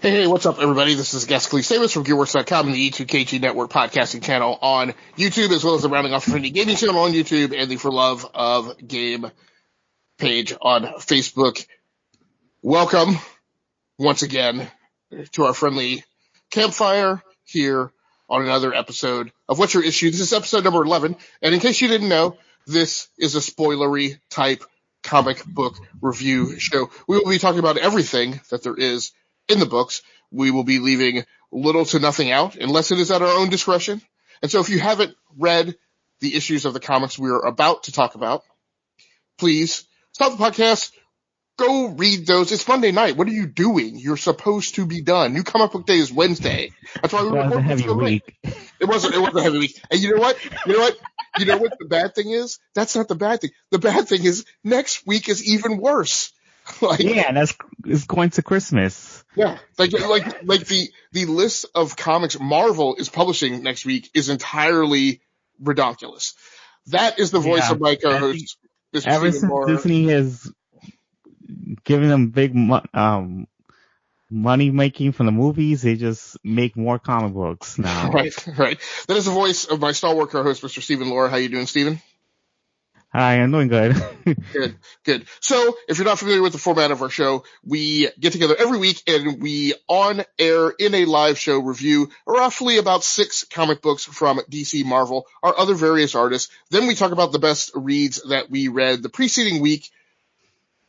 Hey, what's up, everybody? This is Agasicles from GearWorks.com and the E2KG Network podcasting channel on YouTube, as well as the Rounding Off Infinity Gaming channel on YouTube and the For Love of Game page on Facebook. Welcome, once again, to our friendly campfire here on another episode of What's Your Issue? This is episode number 11, and in case you didn't know, this is a spoilery type comic book review show. We will be talking about everything that there is in the books. We will be leaving little to nothing out unless it is at our own discretion. And so if you haven't read the issues of the comics we are about to talk about, please stop the podcast, go read those. It's Monday night. What are you doing? You're supposed to be done. New comic book day is Wednesday. That's why we was a heavy week. It was a heavy week. And you know what? You know what the bad thing is? That's not the bad thing. The bad thing is next week is even worse. It's going to Christmas. Yeah, like the list of comics Marvel is publishing next week is entirely ridiculous. That is the voice of my co-host. Ever since Disney has given them big money making from the movies, they just make more comic books now. Right. That is the voice of my stalwart co-host, Mr. Stephen Laura. How you doing, Stephen? Hi, I'm doing good. Good. So, if you're not familiar with the format of our show, we get together every week and we on air in a live show review roughly about 6 comic books from DC, Marvel, or other various artists. Then we talk about the best reads that we read the preceding week,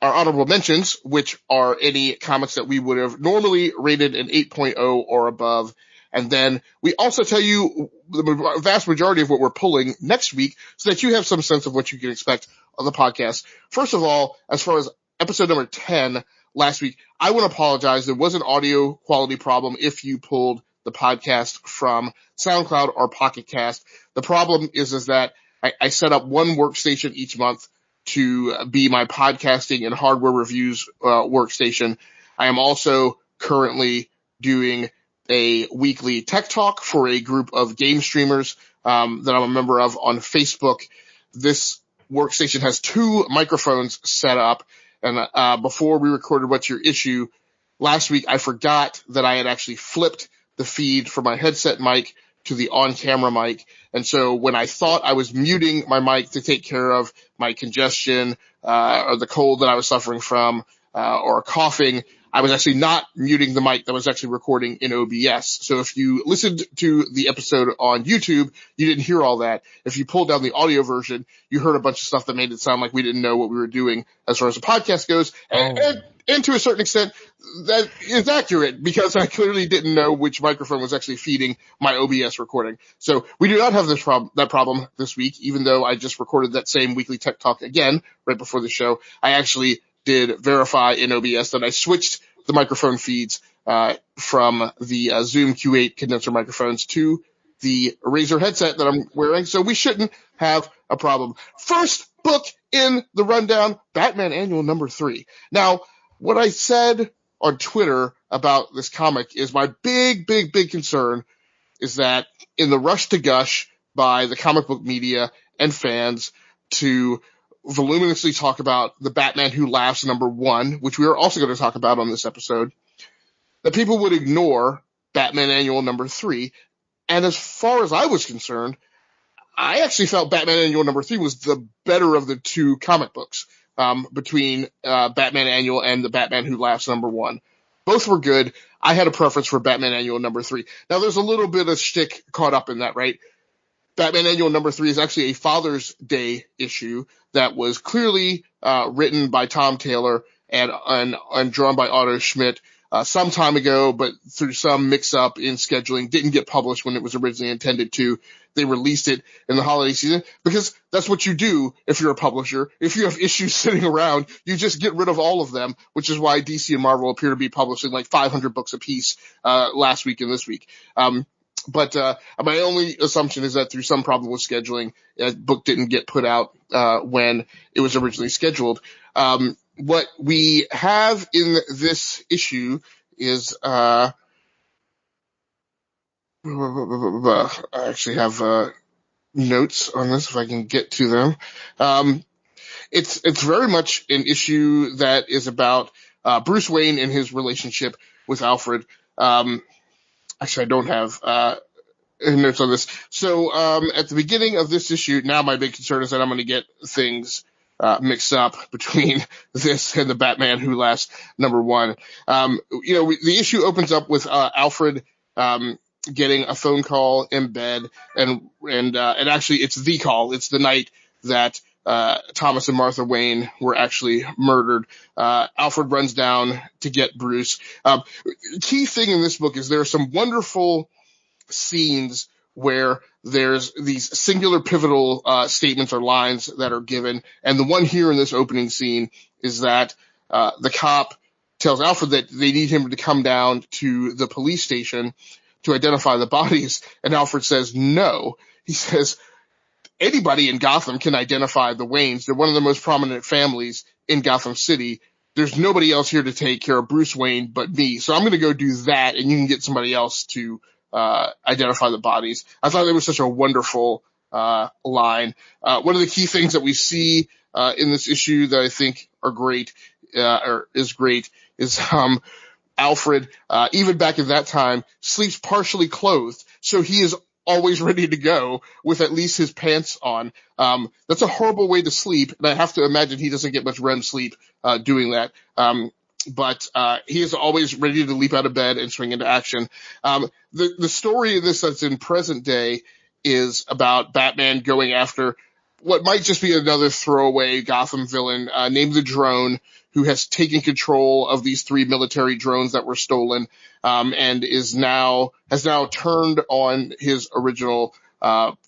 our honorable mentions, which are any comics that we would have normally rated an 8.0 or above. And then we also tell you the vast majority of what we're pulling next week so that you have some sense of what you can expect on the podcast. First of all, as far as episode number 10 last week, I want to apologize. There was an audio quality problem if you pulled the podcast from SoundCloud or Pocket Cast. The problem is that I set up one workstation each month to be my podcasting and hardware reviews workstation. I am also currently doing a weekly tech talk for a group of game streamers that I'm a member of on Facebook. This workstation has 2 microphones set up, and before we recorded What's Your Issue last week, I forgot that I had actually flipped the feed from my headset mic to the on-camera mic. And so when I thought I was muting my mic to take care of my congestion or the cold that I was suffering from or coughing, I was actually not muting the mic that was actually recording in OBS. So if you listened to the episode on YouTube, you didn't hear all that. If you pulled down the audio version, you heard a bunch of stuff that made it sound like we didn't know what we were doing as far as the podcast goes. And to a certain extent, that is accurate because I clearly didn't know which microphone was actually feeding my OBS recording. So we do not have that problem this week, even though I just recorded that same weekly tech talk again right before the show. I actually did verify in OBS that I switched the microphone feeds from the Zoom Q8 condenser microphones to the Razer headset that I'm wearing, so we shouldn't have a problem. First book in the rundown, Batman Annual number 3. Now, what I said on Twitter about this comic is my big concern is that in the rush to gush by the comic book media and fans to voluminously talk about the Batman Who Laughs number 1, which we are also going to talk about on this episode, that people would ignore Batman Annual number 3. And as far as I was concerned, I actually felt Batman Annual number 3 was the better of the 2 comic books between Batman Annual and the Batman Who Laughs number 1. Both were good. I had a preference for Batman Annual number 3. Now, there's a little bit of shtick caught up in that, right? Batman Annual number 3 is actually a Father's Day issue that was clearly written by Tom Taylor and drawn by Otto Schmidt some time ago, but through some mix-up in scheduling, didn't get published when it was originally intended to. They released it in the holiday season because that's what you do if you're a publisher. If you have issues sitting around, you just get rid of all of them, which is why DC and Marvel appear to be publishing like 500 books apiece last week and this week. But my only assumption is that through some problem with scheduling, the book didn't get put out when it was originally scheduled. What we have in this issue is I actually have notes on this if I can get to them. It's very much an issue that is about Bruce Wayne and his relationship with Alfred. Actually, I don't have notes on this. So at the beginning of this issue, now my big concern is that I'm going to get things mixed up between this and the Batman Who Laughs #1. The issue opens up with Alfred getting a phone call in bed, and actually it's the call. It's the night that Thomas and Martha Wayne were actually murdered. Alfred runs down to get Bruce. Key thing in this book is there are some wonderful scenes where there's these singular pivotal statements or lines that are given. And the one here in this opening scene is that the cop tells Alfred that they need him to come down to the police station to identify the bodies. And Alfred says no. He says, anybody in Gotham can identify the Waynes. They're one of the most prominent families in Gotham City. There's nobody else here to take care of Bruce Wayne but me. So I'm going to go do that, and you can get somebody else to identify the bodies. I thought that was such a wonderful line. One of the key things that we see in this issue that I think are great, is Alfred, even back at that time, sleeps partially clothed. So he is always ready to go with at least his pants on. That's a horrible way to sleep, and I have to imagine he doesn't get much REM sleep doing that. But he is always ready to leap out of bed and swing into action. The story of this that's in present day is about Batman going after what might just be another throwaway Gotham villain named the Drone, who has taken control of these 3 military drones that were stolen, and has now turned on his original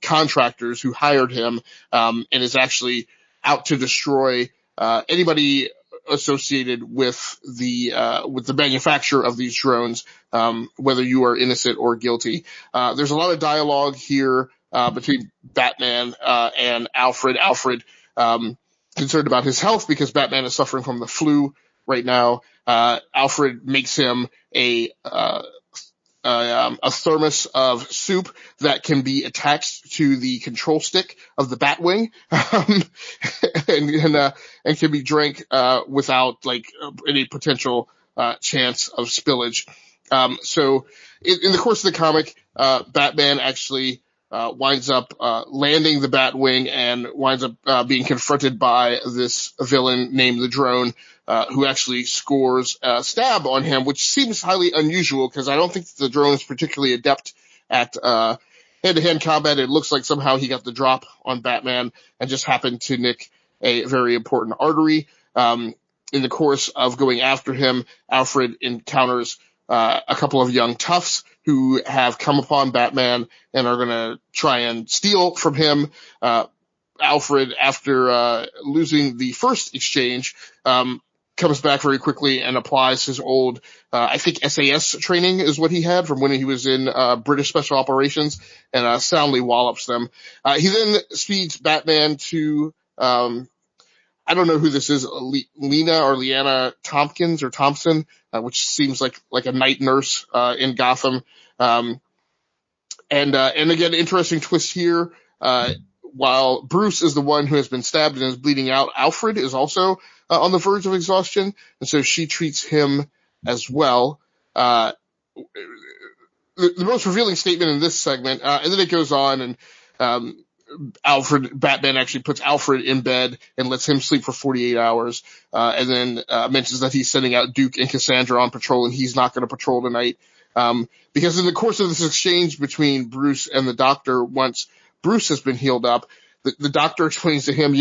contractors who hired him, and is actually out to destroy anybody associated with the manufacture of these drones, whether you are innocent or guilty. There's a lot of dialogue here between Batman and Alfred. Alfred concerned about his health because Batman is suffering from the flu right now. Alfred makes him a thermos of soup that can be attached to the control stick of the Batwing, and can be drank without any potential chance of spillage. So in the course of the comic, Batman actually winds up landing the Batwing and winds up being confronted by this villain named the Drone, who actually scores a stab on him, which seems highly unusual because I don't think the Drone is particularly adept at hand-to-hand combat. It looks like somehow he got the drop on Batman and just happened to nick a very important artery. In the course of going after him, Alfred encounters a couple of young toughs who have come upon Batman and are going to try and steal from him. Alfred, after losing the first exchange, comes back very quickly and applies his old, I think SAS training is what he had from when he was in British Special Operations, and soundly wallops them. He then speeds Batman to I don't know who this is, Lena or Leanna Tompkins or Thompson, which seems like a night nurse in Gotham. And again, interesting twist here. While Bruce is the one who has been stabbed and is bleeding out, Alfred is also on the verge of exhaustion, and so she treats him as well. The most revealing statement in this segment, and then it goes on, and Batman actually puts Alfred in bed and lets him sleep for 48 hours, and then mentions that he's sending out Duke and Cassandra on patrol, and he's not going to patrol tonight. Because in the course of this exchange between Bruce and the doctor, once Bruce has been healed up, the doctor explains to him,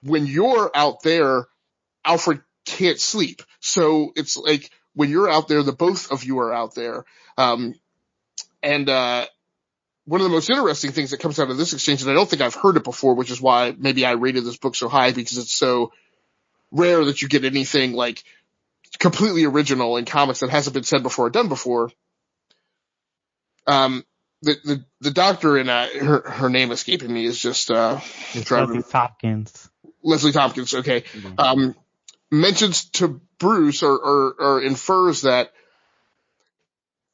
when you're out there, Alfred can't sleep. So it's like when you're out there, the both of you are out there. One of the most interesting things that comes out of this exchange, and I don't think I've heard it before, which is why maybe I rated this book so high, because it's so rare that you get anything like completely original in comics that hasn't been said before or done before. The doctor in her name escaping me is just Leslie Tompkins. Leslie Tompkins, okay. Mm-hmm. Mentions to Bruce or infers that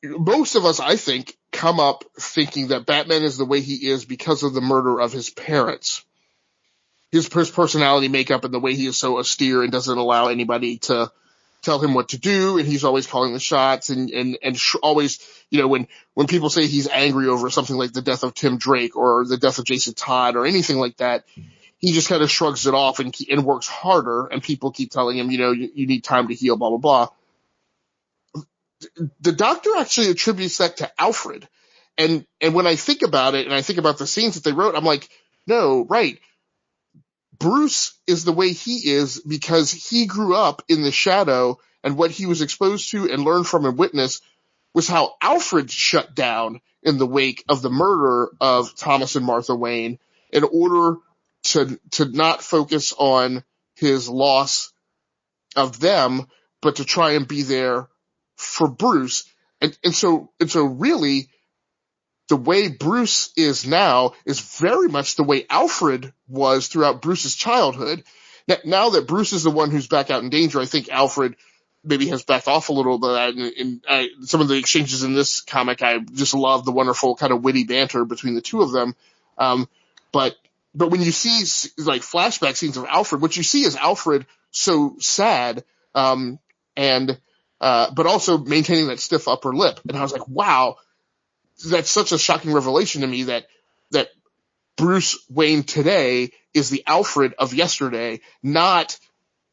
most of us, I think, come up thinking that Batman is the way he is because of the murder of his parents. His personality makeup and the way he is so austere and doesn't allow anybody to tell him what to do, and he's always calling the shots, and always, when people say he's angry over something like the death of Tim Drake or the death of Jason Todd or anything like that, he just kind of shrugs it off and works harder, and people keep telling him, you need time to heal, blah, blah, blah. The Doctor actually attributes that to Alfred. And when I think about it, and I think about the scenes that they wrote, I'm like, no, right. Bruce is the way he is because he grew up in the shadow, and what he was exposed to and learned from and witnessed was how Alfred shut down in the wake of the murder of Thomas and Martha Wayne in order to not focus on his loss of them, but to try and be there for Bruce. And so really, the way Bruce is now is very much the way Alfred was throughout Bruce's childhood. Now that Bruce is the one who's back out in danger, I think Alfred maybe has backed off a little bit. And some of the exchanges in this comic, I just love the wonderful kind of witty banter between the two of them. But when you see like flashback scenes of Alfred, what you see is Alfred so sad, but also maintaining that stiff upper lip. And I was like, wow, that's such a shocking revelation to me that Bruce Wayne today is the Alfred of yesterday, not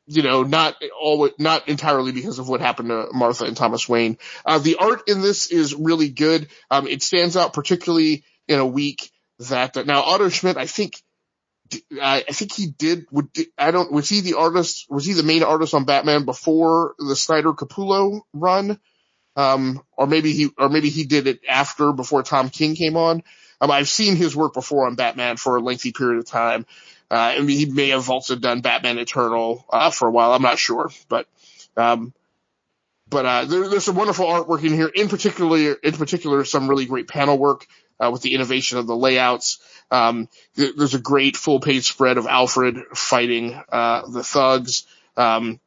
entirely because of what happened to Martha and Thomas Wayne. The art in this is really good. It stands out particularly in a week that now Otto Schmidt, I think he did. Was he the artist? Was he the main artist on Batman before the Snyder Capullo run? Or maybe he did it after, before Tom King came on. I've seen his work before on Batman for a lengthy period of time. He may have also done Batman Eternal, for a while. I'm not sure, but there's some wonderful artwork in here. In particular, some really great panel work, with the innovation of the layouts. There's a great full page spread of Alfred fighting, the thugs. And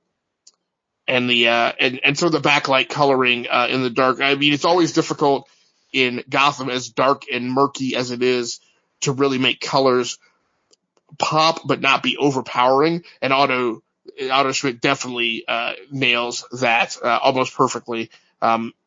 so the backlight coloring in the dark. I mean, it's always difficult in Gotham, as dark and murky as it is, to really make colors pop but not be overpowering. And Otto Schmidt definitely nails that almost perfectly,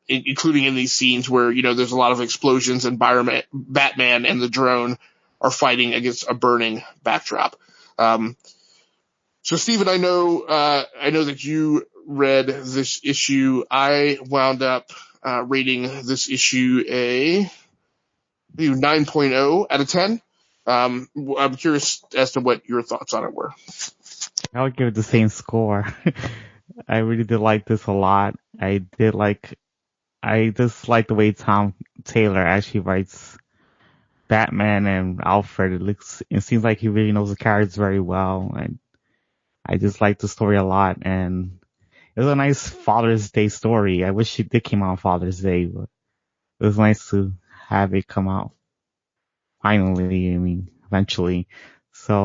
including in these scenes where there's a lot of explosions and Batman and the drone are fighting against a burning backdrop. So Stephen, I know that you read this issue. I wound up rating this issue a 9.0 out of 10. I'm curious as to what your thoughts on it were. I would give it the same score. I really did like this a lot. I just like the way Tom Taylor actually writes Batman and Alfred. It seems like he really knows the characters very well. I just like the story a lot, and it was a nice Father's Day story. I wish it did come out on Father's Day, but it was nice to have it come out finally. I mean, eventually. So,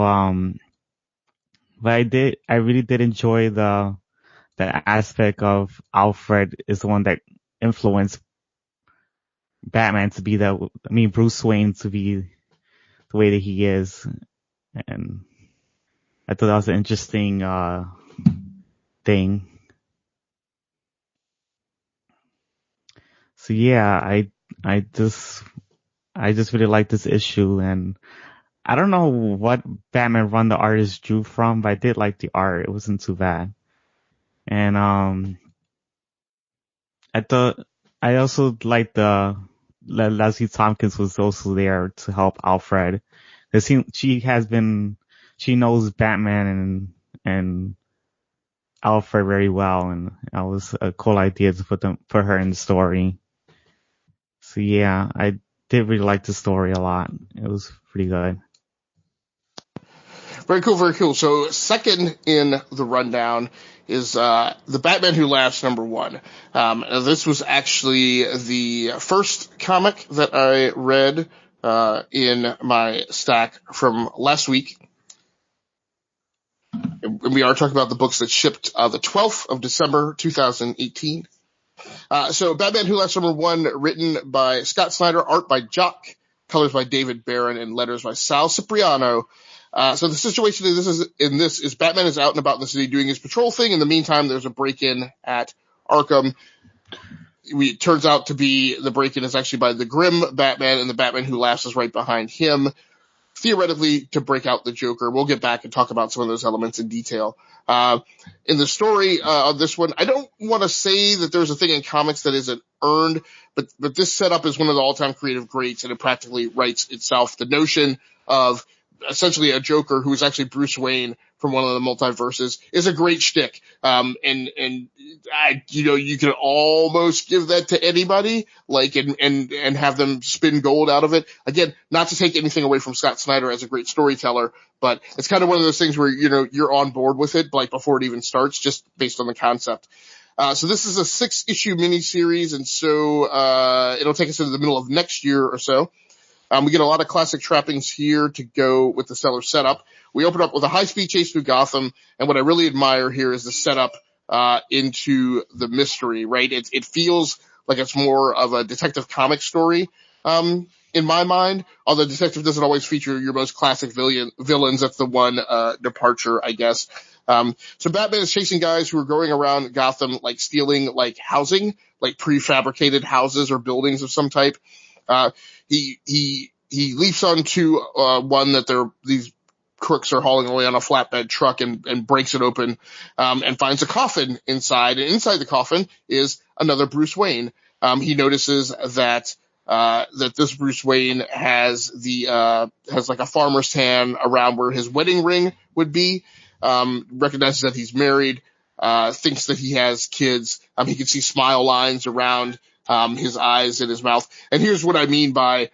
but I really did enjoy the aspect of Alfred is the one that influenced Batman to be Bruce Wayne to be the way that he is. And I thought that was an interesting, thing. So yeah, I just really like this issue, and I don't know what Batman run the artist drew from, but I did like the art. It wasn't too bad. And I also liked Leslie Tompkins was also there to help Alfred. She knows Batman and Alfred very well, and that was a cool idea to put her in the story. So yeah, I did really like the story a lot. It was pretty good. Very cool, very cool. So second in the rundown is The Batman Who Laughs #1. This was actually the first comic that I read in my stack from last week. And we are talking about the books that shipped the 12th of December, 2018. So Batman Who Laughs #1, written by Scott Snyder, art by Jock, colors by David Barron, and letters by Sal Cipriano. So the situation in this is Batman is out and about in the city doing his patrol thing. In the meantime, there's a break-in at Arkham. It turns out to be the break-in is actually by the Grim Batman, and the Batman Who Laughs is right behind him, theoretically to break out the Joker. We'll get back and talk about some of those elements in detail. In the story of this one, I don't want to say that there's a thing in comics that isn't earned, but this setup is one of the all-time creative greats, and it practically writes itself. The notion of essentially a Joker who is actually Bruce Wayne from one of the multiverses is a great shtick. You can almost give that to anybody, and have them spin gold out of it. Again, not to take anything away from Scott Snyder as a great storyteller, but it's kind of one of those things where, you're on board with it, like before it even starts, just based on the concept. So this is a 6-issue miniseries, and so, it'll take us into the middle of next year or so. We get a lot of classic trappings here to go with the stellar setup. We open up with a high-speed chase through Gotham, and what I really admire here is the setup into the mystery, right? It feels like it's more of a detective comic story in my mind, although detective doesn't always feature your most classic villains. That's the one departure, I guess. So Batman is chasing guys who are going around Gotham, like stealing like housing, like prefabricated houses or buildings of some type. He leaps onto one that these crooks are hauling away on a flatbed truck and breaks it open, and finds a coffin inside. And inside the coffin is another Bruce Wayne. He notices that this Bruce Wayne has like a farmer's tan around where his wedding ring would be. Recognizes that he's married, thinks that he has kids. He can see smile lines around his eyes and his mouth. And here's what I mean by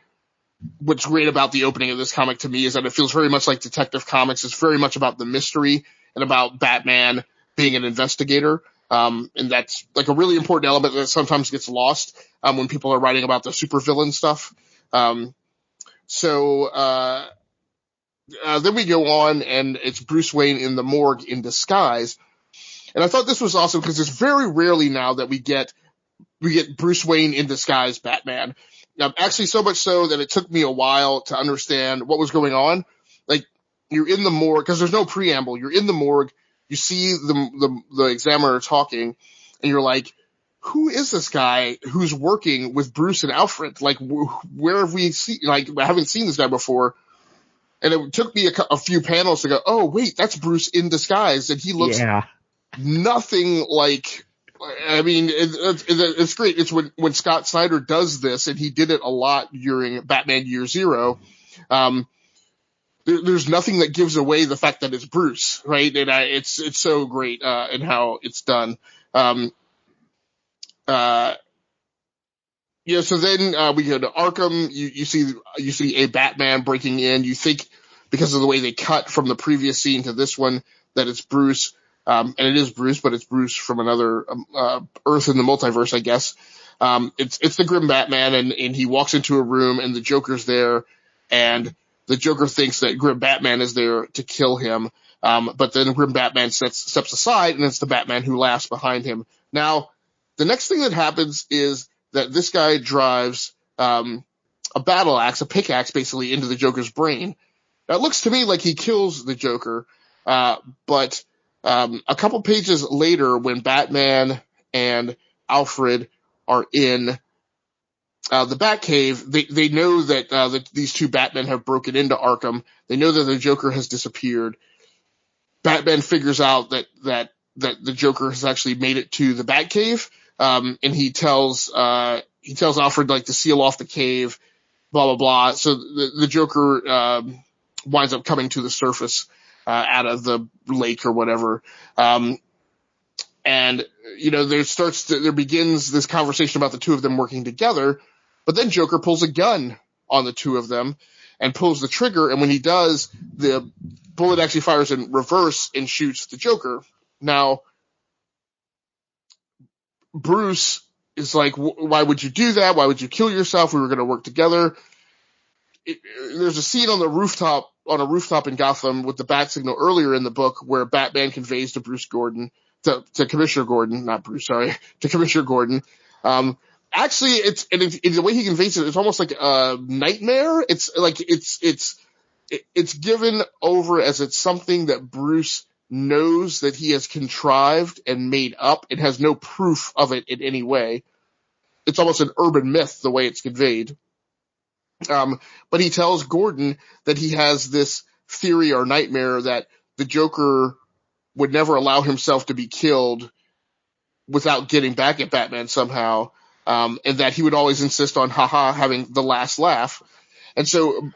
what's great about the opening of this comic to me is that it feels very much like Detective Comics. It's very much about the mystery and about Batman being an investigator. And that's like a really important element that sometimes gets lost when people are writing about the supervillain stuff. Then we go on, and it's Bruce Wayne in the morgue in disguise. And I thought this was awesome because it's very rarely now that we get Bruce Wayne in disguise Batman. Actually, so much so that it took me a while to understand what was going on. Like, you're in the morgue, because there's no preamble. You're in the morgue, you see the examiner talking, and you're like, who is this guy who's working with Bruce and Alfred? Like, where have we seen, like, I haven't seen this guy before. And it took me a few panels to go, oh, wait, that's Bruce in disguise. And he looks nothing like, I mean, it's great. It's when Scott Snyder does this, and he did it a lot during Batman Year Zero. There's nothing that gives away the fact that it's Bruce, right? And it's so great in how it's done. So then we go to Arkham. You see a Batman breaking in. You think, because of the way they cut from the previous scene to this one, that it's Bruce. And it is Bruce, but it's Bruce from another Earth in the multiverse, I guess. It's the Grim Batman, and he walks into a room, and the Joker's there, and the Joker thinks that Grim Batman is there to kill him. But then Grim Batman steps aside, and it's the Batman Who Laughs behind him. Now, the next thing that happens is that this guy drives a battle axe, a pickaxe, basically, into the Joker's brain. Now, it looks to me like he kills the Joker, but a couple pages later, when Batman and Alfred are in the Batcave, they know that these two Batmen have broken into Arkham. They know that the Joker has disappeared. Batman figures out that the Joker has actually made it to the Batcave, and he tells Alfred, like, to seal off the cave, blah blah blah. So the Joker winds up coming to the surface out of the lake or whatever. And there begins this conversation about the two of them working together, but then Joker pulls a gun on the two of them and pulls the trigger, and when he does, the bullet actually fires in reverse and shoots the Joker. Now, Bruce is like, why would you do that? Why would you kill yourself? We were going to work together. There's a scene on a rooftop in Gotham with the bat signal earlier in the book where Batman conveys to to Commissioner Gordon, not Bruce, sorry, to Commissioner Gordon. Actually, the way he conveys it, it's almost like a nightmare. It's it's given over as it's something that Bruce knows that he has contrived and made up. It has no proof of it in any way. It's almost an urban myth the way it's conveyed. But he tells Gordon that he has this theory or nightmare that the Joker would never allow himself to be killed without getting back at Batman somehow, and that he would always insist on having the last laugh. And so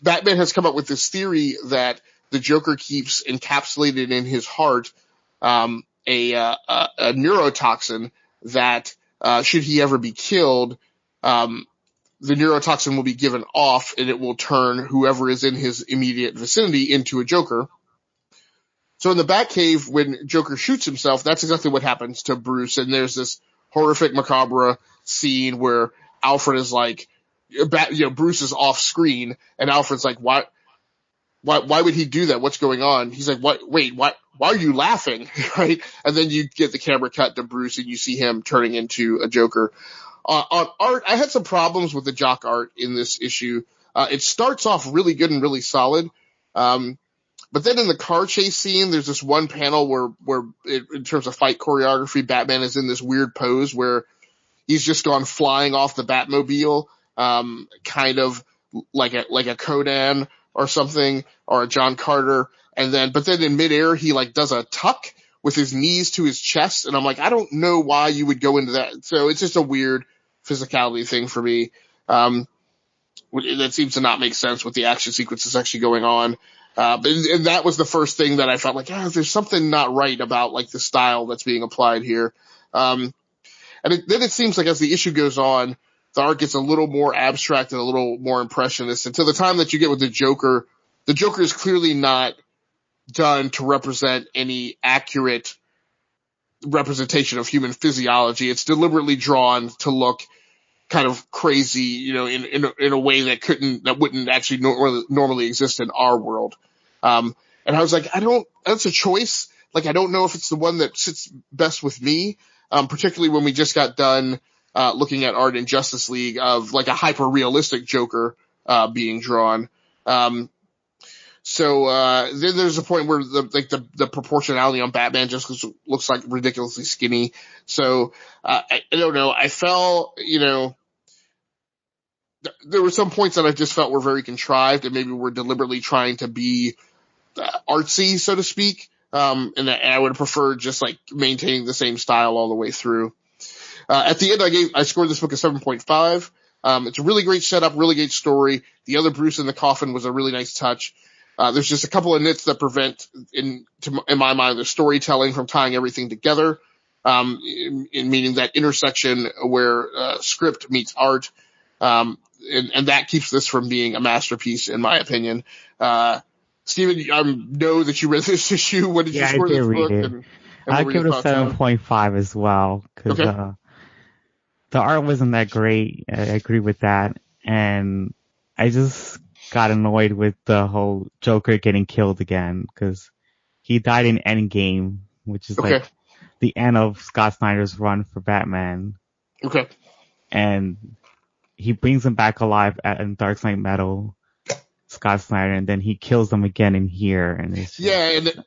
Batman has come up with this theory that the Joker keeps encapsulated in his heart a neurotoxin that should he ever be killed, the neurotoxin will be given off and it will turn whoever is in his immediate vicinity into a Joker. So in the Batcave, when Joker shoots himself, that's exactly what happens to Bruce. And there's this horrific, macabre scene where Alfred is like, Bruce is off screen, and Alfred's like, why would he do that? What's going on? He's like, why are you laughing? Right? And then you get the camera cut to Bruce and you see him turning into a Joker. On art, I had some problems with the jock art in this issue. It starts off really good and really solid. But then in the car chase scene, there's this one panel where in terms of fight choreography, Batman is in this weird pose where he's just gone flying off the Batmobile, kind of like a Conan or something, or a John Carter. But then in midair, he like does a tuck with his knees to his chest. And I'm like, I don't know why you would go into that. So it's just a weird physicality thing for me. That seems to not make sense with the action sequences actually going on. And that was the first thing that I felt like, there's something not right about like the style that's being applied here. Then it seems like as the issue goes on, the art gets a little more abstract and a little more impressionist. Until the time that you get with the Joker is clearly not done to represent any accurate representation of human physiology. It's deliberately drawn to look kind of crazy, in a way that wouldn't actually normally exist in our world. And I was like, that's a choice. Like, I don't know if it's the one that sits best with me, particularly when we just got done looking at art in Justice League of like a hyper realistic Joker being drawn. So then there's a point where the proportionality on Batman just looks like ridiculously skinny. So I don't know. I felt, there were some points that I just felt were very contrived and maybe were deliberately trying to be artsy, so to speak. And I would have preferred just like maintaining the same style all the way through. At the end, I scored this book a 7.5. It's a really great setup, really great story. The other Bruce in the coffin was a really nice touch. There's just a couple of nits that prevent, in my mind, the storytelling from tying everything together. In meaning that intersection where script meets art. And that keeps this from being a masterpiece, in my opinion. Steven, I know that you read this issue. What did you score this book? And I give it a 7.5 as well, because the art wasn't that great. I agree with that. And I just got annoyed with the whole Joker getting killed again, because he died in Endgame, which is like the end of Scott Snyder's run for Batman. Okay. And he brings him back alive in Dark Knight Metal, Scott Snyder, and then he kills them again in here. And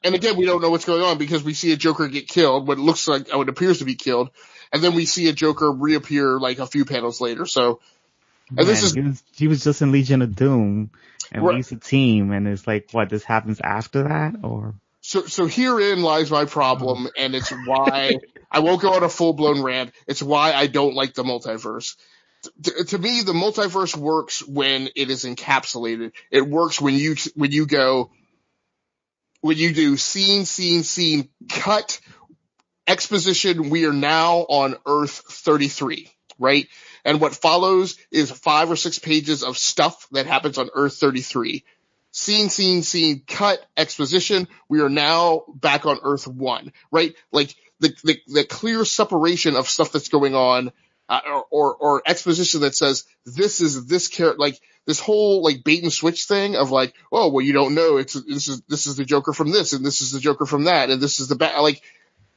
and again, we don't know what's going on because we see a Joker get killed, what looks like, what appears to be killed, and then we see a Joker reappear like a few panels later. So, and he was just in Legion of Doom and leads the team, and it's like, what, this happens after that, or? So herein lies my problem, and it's why I won't go on a full-blown rant. It's why I don't like the multiverse. To me, the multiverse works when it is encapsulated. It works when you do scene, cut, exposition. We are now on Earth 33, right? And what follows is 5 or 6 pages of stuff that happens on Earth 33. Scene, cut, exposition. We are now back on Earth 1, right? Like the clear separation of stuff that's going on, or exposition that says this is this character, like this whole like bait and switch thing of like, oh well, you don't know, this is the Joker from this, and this is the Joker from that, and this is the like.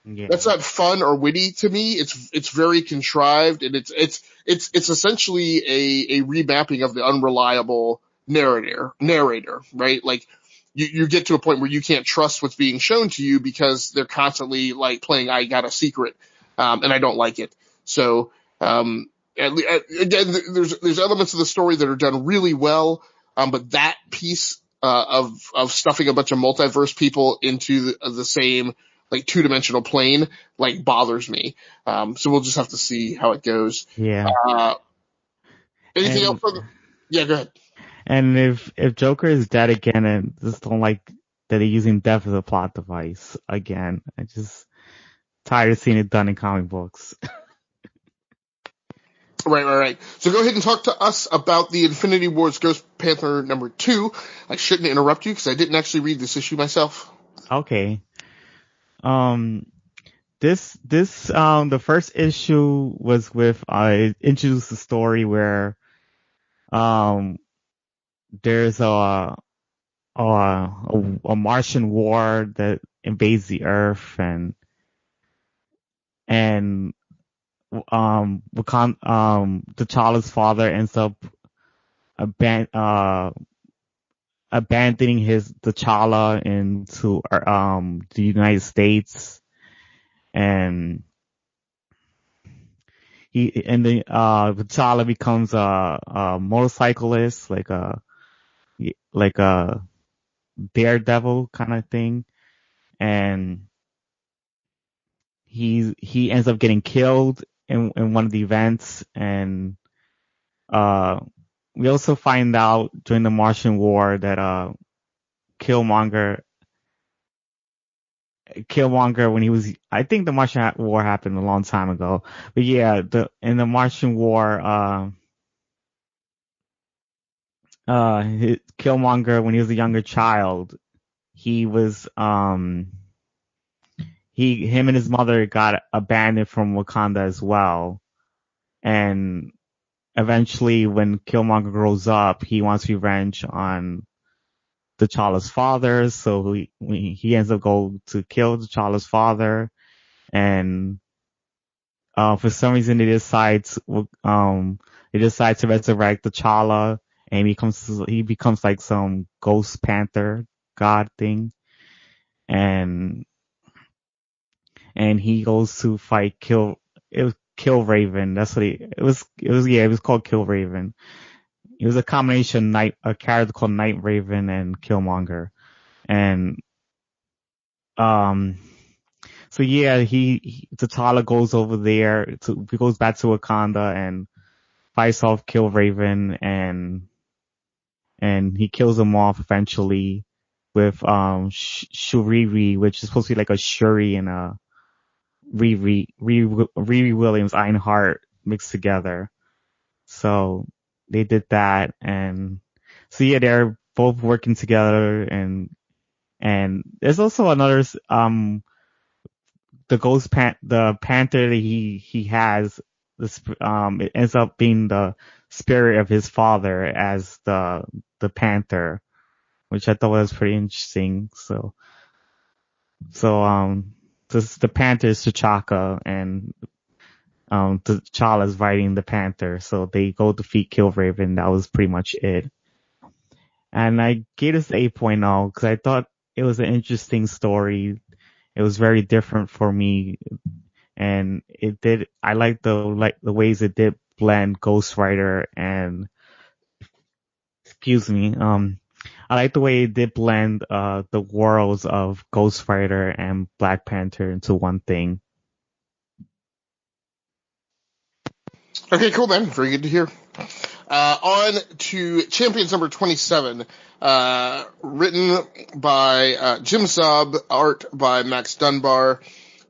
Yeah. That's not fun or witty to me. It's very contrived, and it's essentially a remapping of the unreliable narrator, right? Like you get to a point where you can't trust what's being shown to you because they're constantly like playing I got a secret, and I don't like it. So again, there's elements of the story that are done really well, but that piece of stuffing a bunch of multiverse people into the same like two-dimensional plane like bothers me. So we'll just have to see how it goes. Yeah. Anything else? And Yeah, go ahead. and if Joker is dead again, and just don't like that they're using death as a plot device again. I just tired of seeing it done in comic books. Right. So go ahead and talk to us about the Infinity Wars Ghost Panther #2. I shouldn't interrupt you because I didn't actually read this issue myself. Okay. This the first issue was with it introduced a story where um there's a Martian war that invades the Earth, and T'Challa's father ends up abandoning his T'Challa into the United States, and T'Challa becomes a motorcyclist, like a daredevil kind of thing, and he ends up getting killed in one of the events, and we also find out during the Martian War that Killmonger when he was, I think the Martian War happened a long time ago, but yeah, in the Martian War, Killmonger, when he was a younger child, he was him and his mother got abandoned from Wakanda as well, and eventually when Killmonger grows up, he wants revenge on T'Challa's father, so he ends up going to kill T'Challa's father, and for some reason they decide to resurrect T'Challa, and he becomes like some ghost panther god thing, and he goes to fight Kill Raven. That's what it was called Kill Raven. It was a combination a character called Night Raven and Killmonger. And, so yeah, T'Challa goes over there he goes back to Wakanda and fights off Kill Raven, and he kills him off eventually with, Shuriri, which is supposed to be like a Shuri and a Riri Williams Ironheart mixed together. So they did that, and so yeah, they're both working together, and there's also another the Panther that he has it ends up being the spirit of his father as the Panther, which I thought was pretty interesting. So the Panther is T'Chaka, and T'Challa's riding the Panther, so they go defeat Killraven. That was pretty much it. And I gave this 8.0 because I thought it was an interesting story. It was very different for me, and I liked the ways it did blend Ghost Rider and, I like the way it did blend the worlds of Ghost Rider and Black Panther into one thing. Okay, cool, man. Very good to hear. On to Champions #27, written by Jim Zub, art by Max Dunbar,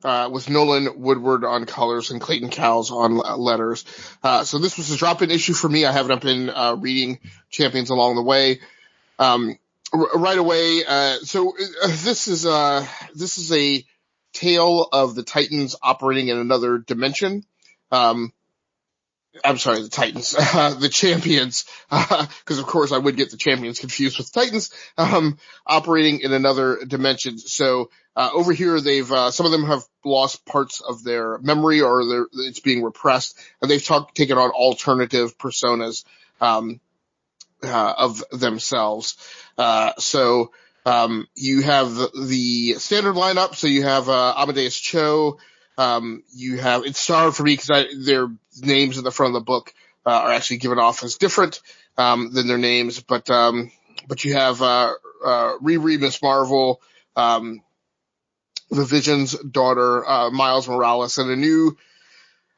with Nolan Woodward on colors and Clayton Cowles on letters. So this was a drop-in issue for me. I haven't been reading Champions along the way. Right away, so this is a tale of the Titans operating in another dimension. I'm sorry, the Titans, the Champions, because of course I would get the Champions confused with Titans, operating in another dimension. So, over here some of them have lost parts of their memory, or it's being repressed, and they've taken on alternative personas. of themselves. So you have the standard lineup. So you have Amadeus Cho. You have, it's hard for me because their names in the front of the book are actually given off as different than their names. But you have Riri, Miss Marvel, the Vision's daughter, Miles Morales, and a new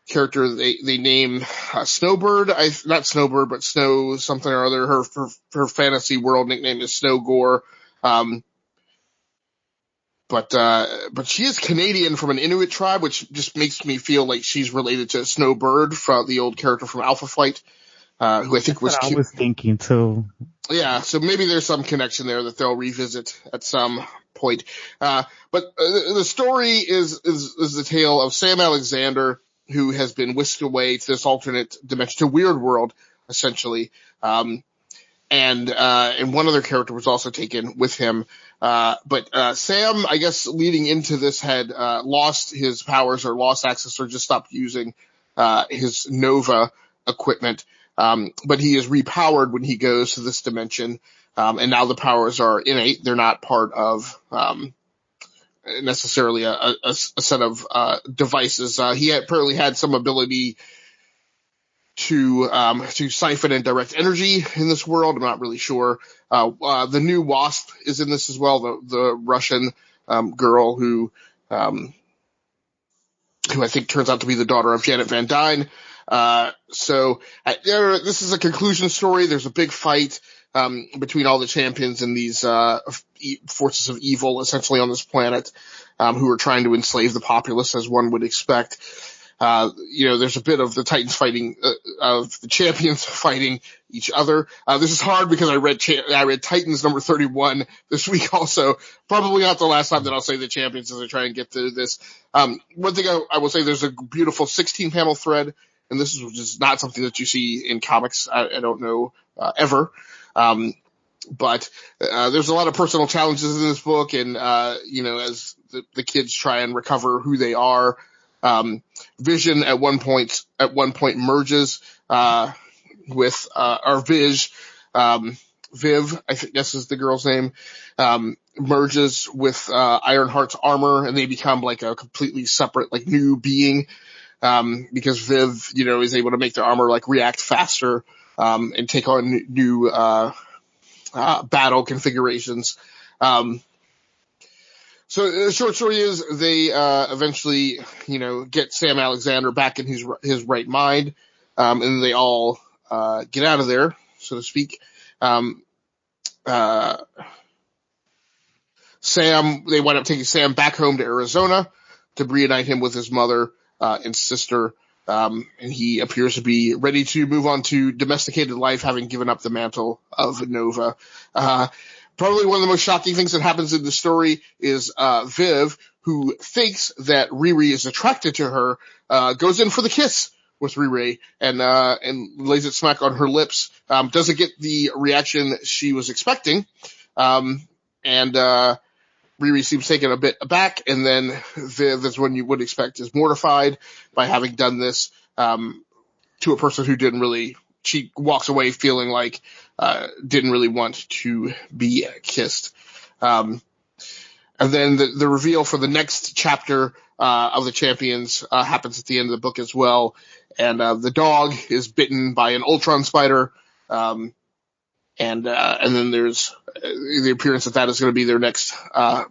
character they name Snowbird. Not Snowbird, but Snow something or other. Her fantasy world nickname is Snow Gore. But she is Canadian from an Inuit tribe, which just makes me feel like she's related to Snowbird, from the old character from Alpha Flight, who I think was. I was thinking too. Yeah, so maybe there's some connection there that they'll revisit at some point. But the story is the tale of Sam Alexander, who has been whisked away to this alternate dimension, to Weird World, essentially. And one other character was also taken with him. But Sam, I guess, leading into this, had lost his powers or lost access or just stopped using his Nova equipment. But he is repowered when he goes to this dimension. And now the powers are innate. They're not part of necessarily a set of devices. He apparently had some ability to siphon and direct energy in this world. I'm not really sure. The new Wasp is in this as well, the Russian girl who I think turns out to be the daughter of Janet Van Dyne. So this is a conclusion story. There's a big fight between all the champions and these forces of evil essentially on this planet, who are trying to enslave the populace, as one would expect. There's a bit of the Titans fighting, of the champions fighting each other. This is hard because I read Titans number 31 this week also. Probably not the last time that I'll say the champions as I try and get through this. One thing I will say, there's a beautiful 16 panel thread, and this is just not something that you see in comics. I don't know, ever. But there's a lot of personal challenges in this book, and as the kids try and recover who they are. Vision at one point merges with our Viv, I think this is the girl's name, merges with Ironheart's armor, and they become like a completely separate, like, new being, because Viv, is able to make their armor like react faster and take on new battle configurations. So the short story is they eventually, get Sam Alexander back in his right mind, and they all get out of there, so to speak. They wind up taking Sam back home to Arizona to reunite him with his mother and sister, and he appears to be ready to move on to domesticated life, having given up the mantle of Nova. Probably one of the most shocking things that happens in the story is Viv, who thinks that Riri is attracted to her, goes in for the kiss with Riri and lays it smack on her lips. Doesn't get the reaction she was expecting, and Riri seems taken a bit aback, and then Viv, as one you would expect, is mortified by having done this to a person who didn't really. She walks away feeling like didn't really want to be kissed. And then the reveal for the next chapter of the Champions happens at the end of the book as well. And the dog is bitten by an Ultron spider. And then there's the appearance that is going to be their next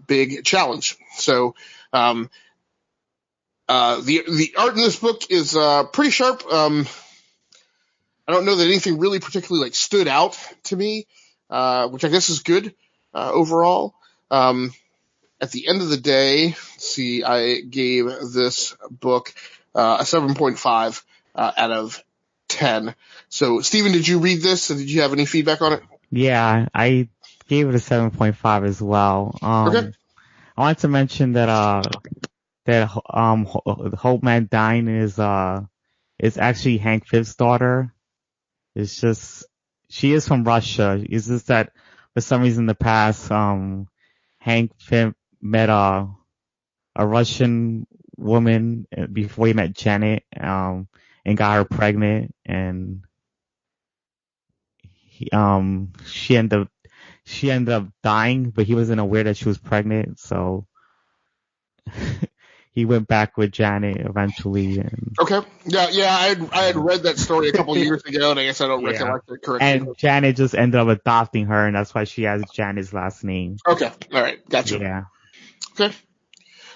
big challenge. So the art in this book is pretty sharp. I don't know that anything really particularly stood out to me, which I guess is good overall. At the end of the day, let's see, I gave this book a 7.5 out of 10. So, Stephen, did you read this, and did you have any feedback on it? Yeah, I gave it a 7.5 as well. Okay. I wanted to mention that Hope Van Dyne is actually Hank Pym's daughter. It's just, she is from Russia. It's just that for some reason in the past, Hank Pym met a Russian woman before he met Janet, and got her pregnant, and she ended up dying, but he wasn't aware that she was pregnant, so he went back with Janet eventually, and Okay. Yeah. I had read that story a couple years ago, and I guess I don't yeah, recollect it correctly. and Janet just ended up adopting her, and that's why she has Janet's last name. Okay. All right. Gotcha. Yeah. Okay.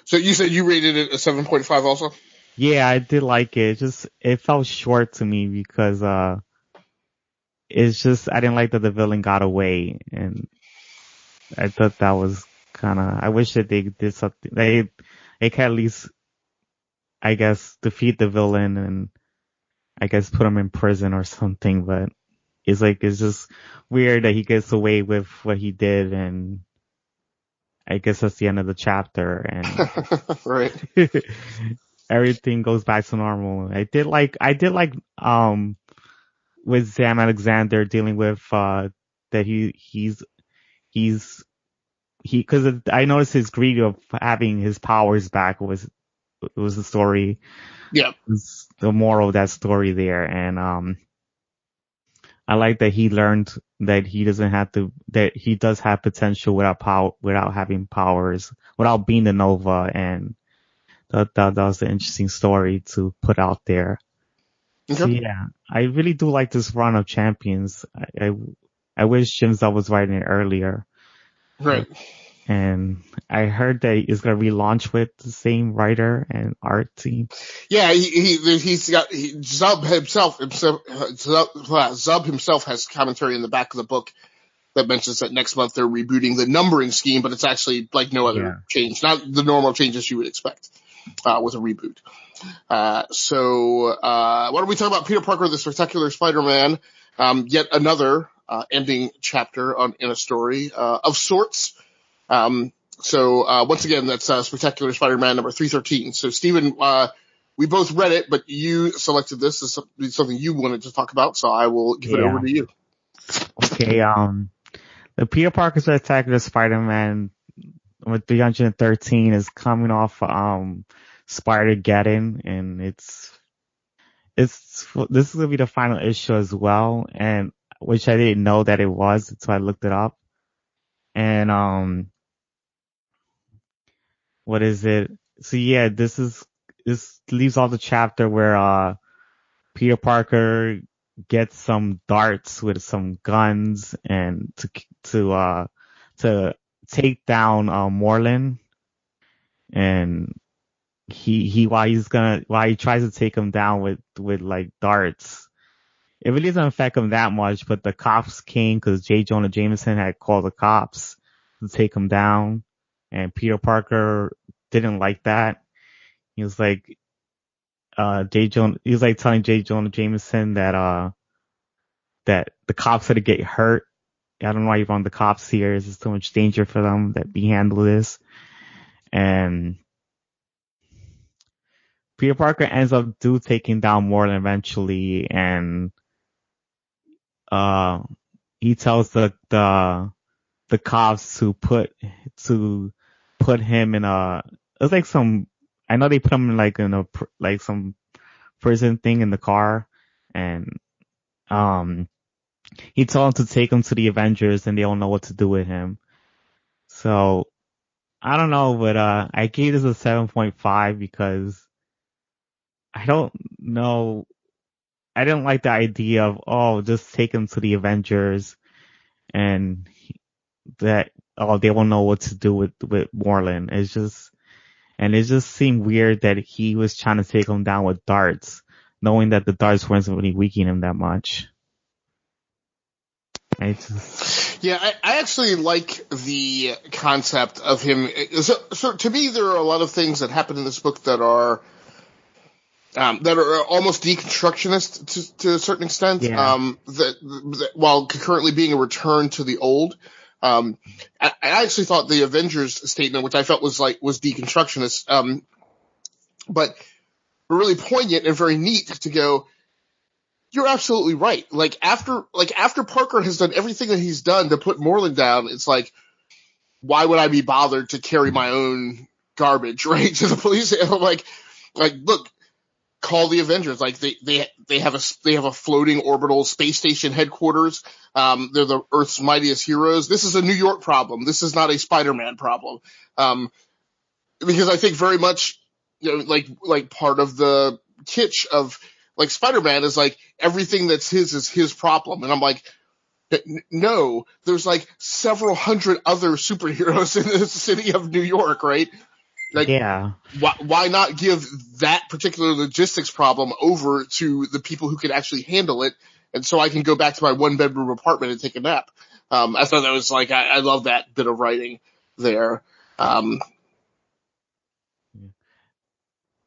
So you said you rated it a 7.5 also? Yeah, I did like it. It felt short to me because it's just I didn't like that the villain got away, and I thought that was kind of. I wish that they did something. They could at least, I guess, defeat the villain and I guess put him in prison or something. But it's just weird that he gets away with what he did, and I guess that's the end of the chapter, and Right. everything goes back to normal. With Sam Alexander dealing with that because I noticed his greed of having his powers back was the story. Yeah. Was the moral of that story there, and I like that he learned that that he does have potential without having powers, without being the Nova, and that was an interesting story to put out there. Okay. So yeah, I really do like this run of Champions. I wish Jim Zub was writing it earlier. Right. And I heard that it's gonna relaunch with the same writer and art team. Yeah, Zub himself has commentary in the back of the book that mentions that next month they're rebooting the numbering scheme, but it's actually like no other change, not the normal changes you would expect with a reboot. So why don't we talk about Peter Parker, the Spectacular Spider-Man, yet another ending chapter in a story of sorts. So once again, that's Spectacular Spider-Man number 313. So Stephen, we both read it, but you selected this as something you wanted to talk about, so I will give it over to you. Okay, the Peter Parker Spectacular Spider-Man with 313 is coming off Spider-Geddon, and this is gonna be the final issue as well, and which I didn't know that it was, so I looked it up. And what is it? So yeah, this leaves off the chapter where Peter Parker gets some darts with some guns and to take down Moreland, and while he tries to take him down with like darts, it really doesn't affect him that much, but the cops came because J. Jonah Jameson had called the cops to take him down, and Peter Parker didn't like that. He was like, he was like telling J. Jonah Jameson that the cops had to get hurt. I don't know why you want the cops here. It's just too much danger for them that we handle this. And Peter Parker ends up taking down Moreland eventually, and he tells the cops to put him in it's like I know they put him in like some prison thing in the car, and he told them to take him to the Avengers, and they don't know what to do with him. So I don't know, but I gave this a 7.5 because I don't know. I didn't like the idea of just take him to the Avengers, and they won't know what to do with Moreland. It just seemed weird that he was trying to take him down with darts, knowing that the darts weren't really weakening him that much. Yeah, I actually like the concept of him. So to me, there are a lot of things that happen in this book that are almost deconstructionist to a certain extent. Yeah. That while concurrently being a return to the old. I actually thought the Avengers statement, which I felt was deconstructionist, but really poignant and very neat to go, you're absolutely right. Like after Parker has done everything that he's done to put Moreland down, it's like, why would I be bothered to carry my own garbage, right, to the police? And I'm like, look, call the Avengers. Like they have a floating orbital space station headquarters. They're the Earth's mightiest heroes. This is a New York problem. This is not a Spider-Man problem. Because I think very much, like part of the kitsch of like Spider-Man is like everything that's his is his problem. And I'm like, no, there's like several hundred other superheroes in the city of New York, right? Like, Yeah. why not give that particular logistics problem over to the people who can actually handle it, and so I can go back to my one-bedroom apartment and take a nap? I thought that was like, I love that bit of writing there.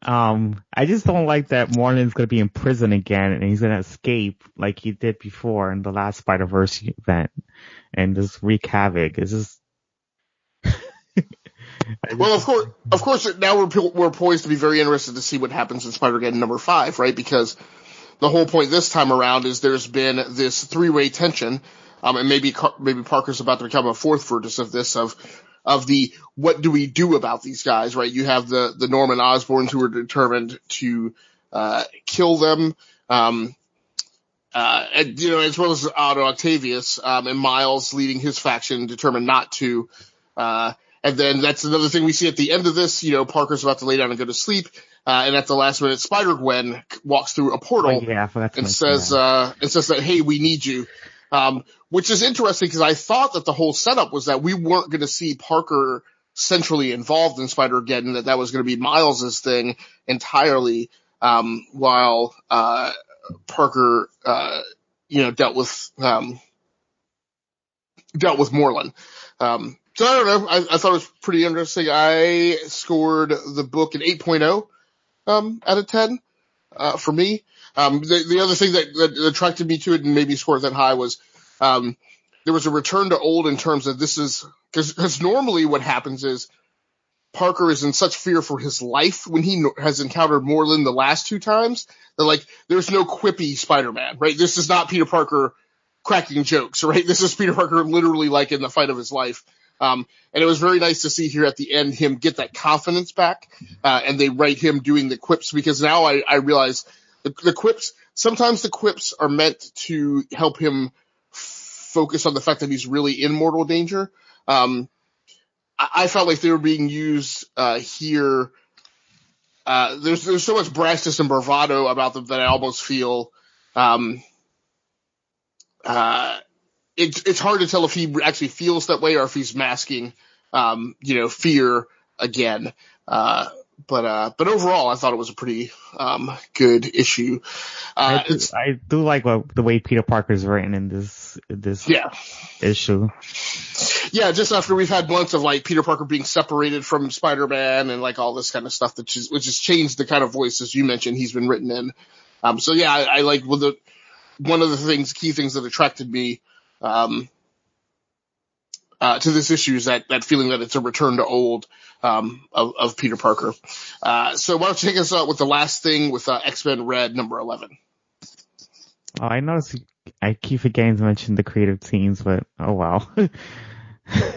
I just don't like that Morland's gonna be in prison again and he's gonna escape like he did before in the last Spider-Verse event and just wreak havoc. It's just Well, of course, now we're poised to be very interested to see what happens in Spider-Geddon number 5, right? Because the whole point this time around is there's been this three-way tension, and maybe Parker's about to become a fourth versus of this of the what do we do about these guys, right? You have the Norman Osborns who are determined to kill them, and, as well as Otto Octavius, and Miles leading his faction determined not to. And then that's another thing we see at the end of this. Parker's about to lay down and go to sleep, and at the last minute, Spider-Gwen walks through a portal and says that, hey, we need you. Which is interesting because I thought that the whole setup was that we weren't going to see Parker centrally involved in Spider-Geddon, that was going to be Miles's thing entirely, while Parker, dealt with Morland. So I don't know. I thought it was pretty interesting. I scored the book an 8.0 out of 10 for me. The other thing that attracted me to it and made me score it that high was there was a return to old in terms of this is because normally what happens is Parker is in such fear for his life when he has encountered Morland the last two times that like there's no quippy Spider-Man, right? This is not Peter Parker cracking jokes, right? This is Peter Parker literally like in the fight of his life. And it was very nice to see here at the end him get that confidence back, and they write him doing the quips because now I realize the quips, sometimes the quips are meant to help him focus on the fact that he's really in mortal danger. I felt like they were being used here. There's so much brashness and bravado about them that I almost feel it's hard to tell if he actually feels that way or if he's masking, fear again. But overall, I thought it was a pretty good issue. I do like the way Peter Parker's written in this issue. Yeah, just after we've had months of like Peter Parker being separated from Spider-Man and like all this kind of stuff which has changed the kind of voice, as you mentioned, he's been written in. So yeah, I like one of the key things that attracted me to this issue is that feeling that it's a return to old of Peter Parker. So why don't you take us out with the last thing with X-Men Red number 11? Oh, I noticed I keep forgetting to mention the creative teams, but oh well.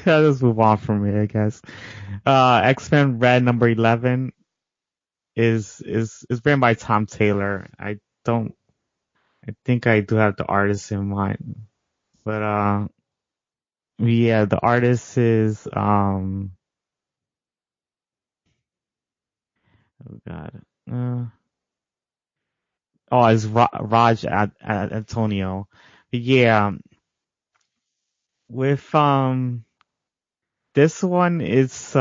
I'll just move on from here, I guess. X-Men Red number 11 is written by Tom Taylor. I think I do have the artist in mind. But yeah, the artist is oh god. It's Raj Antonio. Yeah. With this one is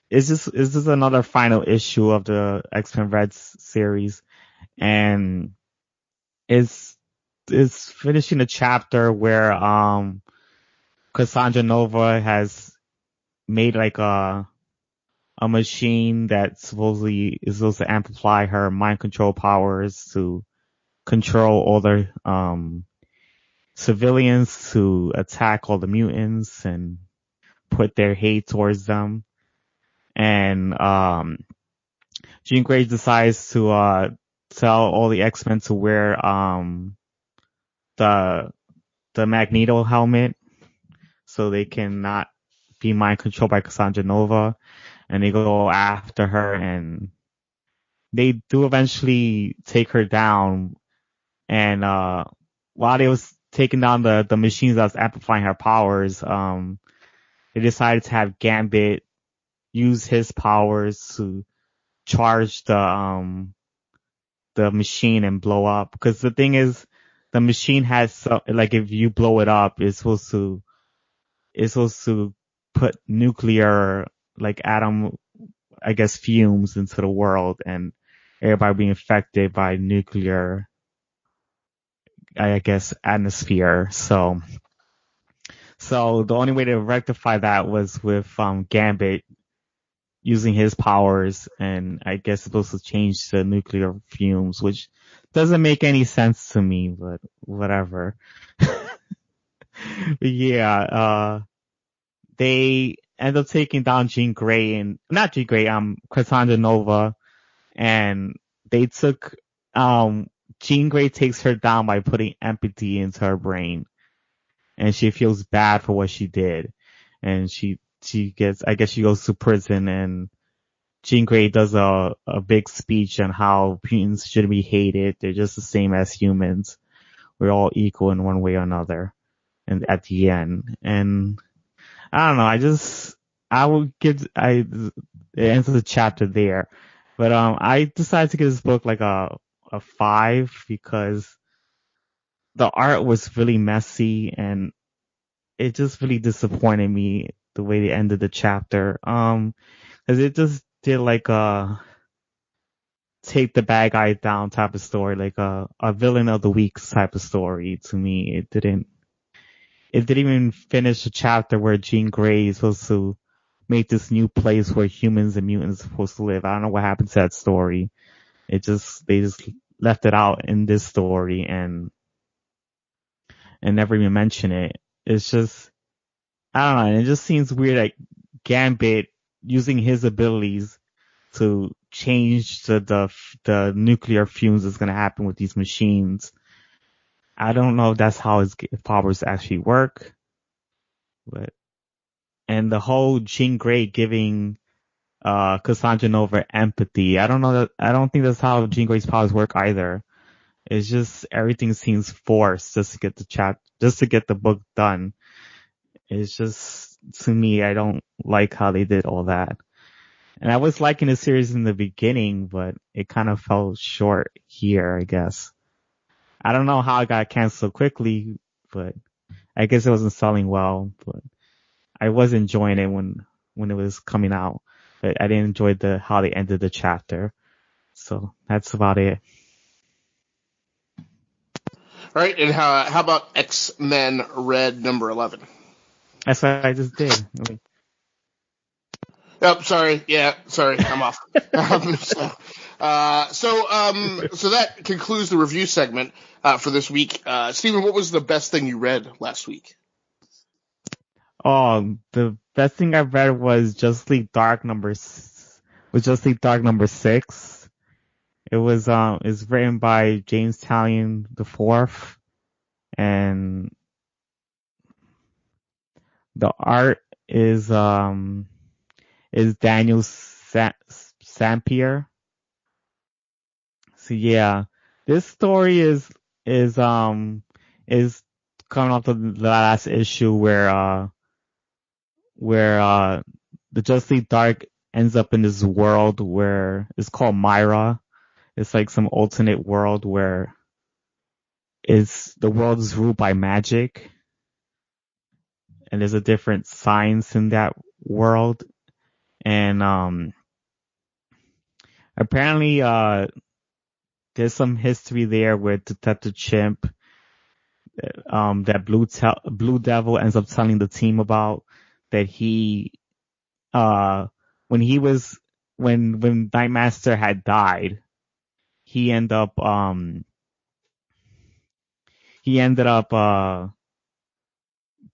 this another final issue of the X-Men Red series, and it's finishing a chapter where Cassandra Nova has made like a machine that supposedly is supposed to amplify her mind control powers to control all the civilians, to attack all the mutants and put their hate towards them. And Jean Grey decides to tell all the X-Men to wear the Magneto helmet so they cannot be mind controlled by Cassandra Nova, and they go after her and they do eventually take her down, and while they was taking down the machines that was amplifying her powers, they decided to have Gambit use his powers to charge the machine and blow up. Because the thing is, the machine has like if you blow it up, it's supposed to put nuclear like atom, I guess, fumes into the world, and everybody being affected by nuclear, I guess, atmosphere. So the only way to rectify that was with Gambit using his powers, and I guess it's supposed to change the nuclear fumes, which doesn't make any sense to me, but whatever. But yeah, they end up taking down Jean Grey and not Jean Grey, Cassandra Nova, and they took Jean Grey takes her down by putting empathy into her brain, and she feels bad for what she did, and she gets, I guess she goes to prison, and Jean Grey does a big speech on how mutants shouldn't be hated. They're just the same as humans. We're all equal in one way or another. And at the end, and I don't know. It ends the chapter there, but I decided to give this book like a 5 because the art was really messy and it just really disappointed me the way they ended the chapter. Cause it just did like a take the bad guy down type of story, like a villain of the week type of story to me. It didn't even finish a chapter where Jean Grey is supposed to make this new place where humans and mutants are supposed to live. I don't know what happened to that story. They just left it out in this story and never even mention it. It's just, I don't know. And it just seems weird like Gambit using his abilities to change the nuclear fumes that's going to happen with these machines. I don't know if that's how his powers actually work, but, and the whole Jean Grey giving Cassandra Nova empathy. I don't think that's how Jean Grey's powers work either. It's just everything seems forced just to get the book done. It's just, to me, I don't like how they did all that. And I was liking the series in the beginning, but it kind of fell short here, I guess. I don't know how it got canceled quickly, but I guess it wasn't selling well, but I was enjoying it when it was coming out. But I didn't enjoy how they ended the chapter. So that's about it. All right, and how about X-Men Red number 11? That's what I just did. Oh, sorry. Yeah, sorry. I'm off. So that concludes the review segment for this week. Stephen, what was the best thing you read last week? Oh, the best thing I read was Justice League Dark number 6. It was it's written by James Talion the Fourth, and the art is Daniel Sampier. So yeah, this story is coming off the last issue where the Justice League Dark ends up in this world where it's called Myra. It's like some alternate world where the world is ruled by magic, and there's a different science in that world. And apparently there's some history there with Detective Chimp that Blue Devil ends up telling the team about, that when Nightmaster had died, he ended up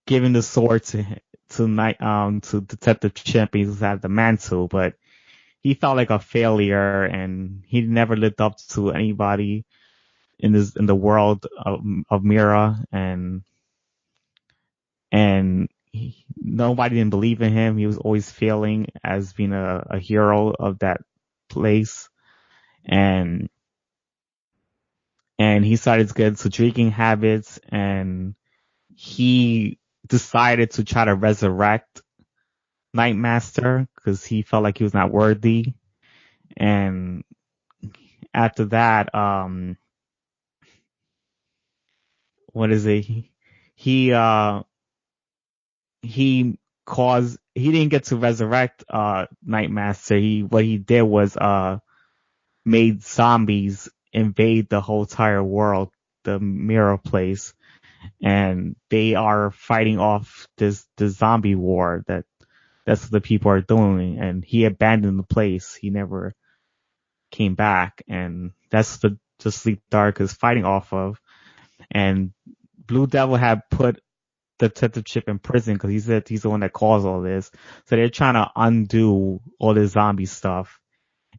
giving the sword to Detective Chimp. He had the mantle, but he felt like a failure, and he never lived up to anybody in the world of Mira, and nobody didn't believe in him. He was always failing as being a hero of that place. and he started to get into drinking habits, and he decided to try to resurrect Nightmaster because he felt like he was not worthy. And after that, what is it? He he he didn't get to resurrect Nightmaster. What he did was made zombies invade the whole entire world, the mirror place, and they are fighting off this zombie war that's what the people are doing. And he abandoned the place. He never came back, and that's the Sleep Dark is fighting off of. And Blue Devil had put the Detective Chip in prison because he said he's the one that caused all this. So they're trying to undo all this zombie stuff.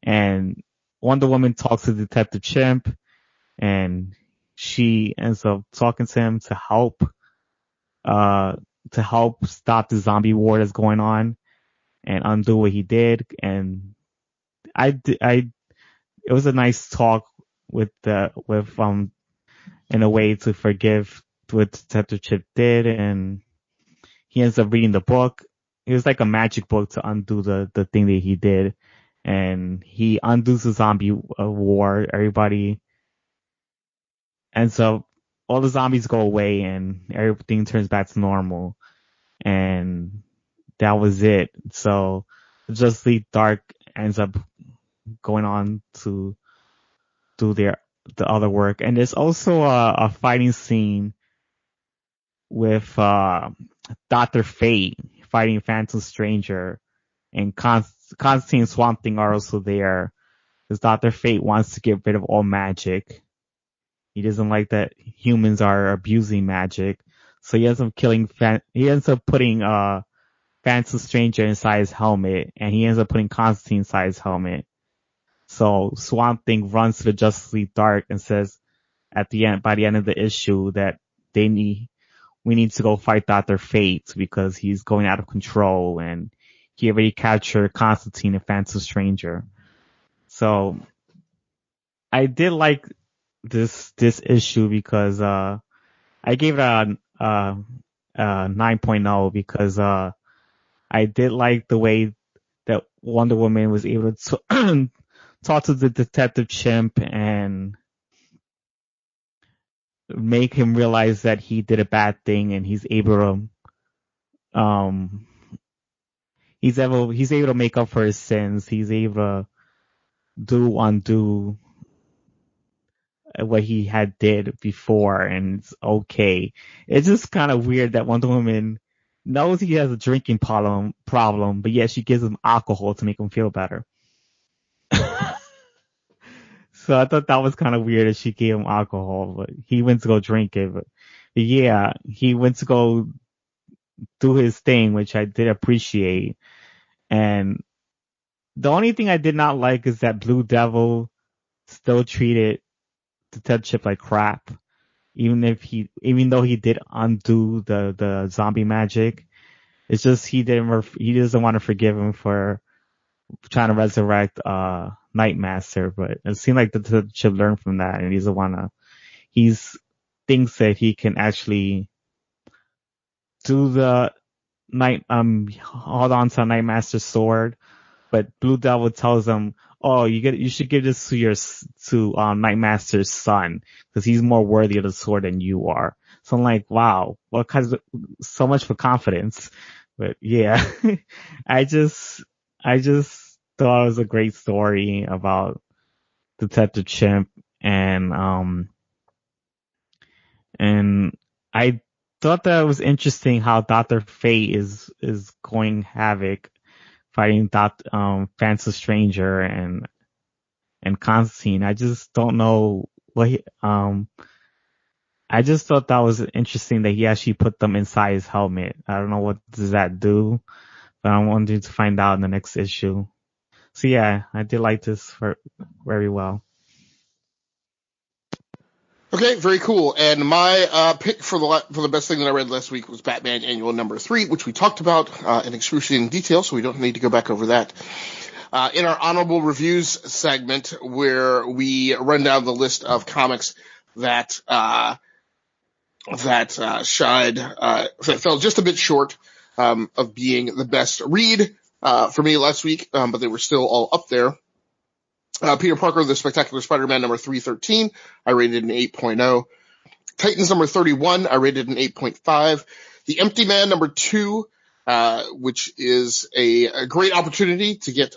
And Wonder Woman talks to Detective Chimp, and she ends up talking to him to help stop the zombie war that's going on and undo what he did. And it was a nice talk with in a way to forgive what Detective Chip did, and he ends up reading the book. It was like a magic book to undo the thing that he did, and he undoes the zombie war. Everybody ends up, all the zombies go away, and everything turns back to normal, and that was it. So Justice League Dark ends up going on to do the other work. And there's also a fighting scene with Dr. Fate fighting Phantom Stranger, and Constantine and Swamp Thing are also there because Dr. Fate wants to get rid of all magic. He doesn't like that humans are abusing magic, so he ends up putting Phantom Stranger inside his helmet, and he ends up putting Constantine inside his helmet. So Swamp Thing runs to the Justice League Dark and says by the end of the issue that we need to go fight Dr. Fate because he's going out of control, and he already captured Constantine and Phantom Stranger. So I did like this issue because I gave it a 9.0 because I did like the way that Wonder Woman was able to talk to the Detective Chimp and make him realize that he did a bad thing, and he's able to make up for his sins. He's able to undo what he had did before, and it's okay. It's just kind of weird that Wonder Woman knows he has a drinking problem, but yet she gives him alcohol to make him feel better. So I thought that was kind of weird that she gave him alcohol, but he went to go drink it. But yeah, he went to go do his thing, which I did appreciate. And the only thing I did not like is that Blue Devil still treated Detective Chip like crap, even though he did undo the zombie magic. It's just he doesn't want to forgive him for trying to resurrect Nightmaster, but it seemed like the Detective Chip learned from that, and he doesn't want to. He thinks that he can actually do the hold on to Nightmaster's sword, but Blue Devil tells him, "Oh, you should give this to Nightmaster's son because he's more worthy of the sword than you are." So I'm like, wow, so much for confidence. But yeah, I just thought it was a great story about Detective Chimp, and I thought that it was interesting how Dr. Fate is going havoc, fighting Phantom Stranger and Constantine. I just don't know I just thought that was interesting that he actually put them inside his helmet. I don't know what does that do, but I wanted to find out in the next issue. So yeah, I did like this very well. Okay, very cool. And my pick for the best thing that I read last week was Batman Annual number 3, which we talked about in excruciating detail, so we don't need to go back over that. in our honorable reviews segment, where we run down the list of comics that fell just a bit short of being the best read for me last week, but they were still all up there. Peter Parker, The Spectacular Spider-Man number 313, I rated an 8.0. Titans number 31, I rated an 8.5. The Empty Man number 2, which is a great opportunity to get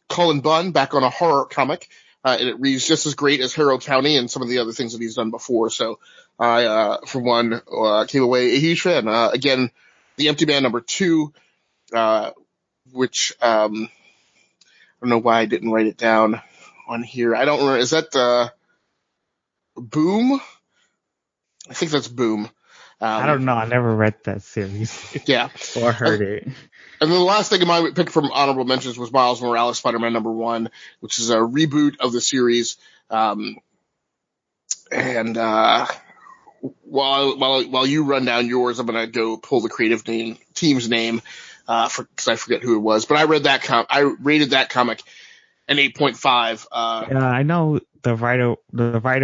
Cullen Bunn back on a horror comic, and it reads just as great as Harrow County and some of the other things that he's done before. So I, for one, came away a huge fan. Again, The Empty Man number 2, which I don't know why I didn't write it down on here. I don't remember. Is that Boom? I think that's Boom. I don't know. I never read that series. Yeah. Or heard it. And then the last thing in my pick from honorable mentions was Miles Morales Spider-Man number 1, which is a reboot of the series. And while you run down yours, I'm gonna go pull the creative team's name because I forget who it was. But I rated that comic an 8.5. Yeah, I know the writer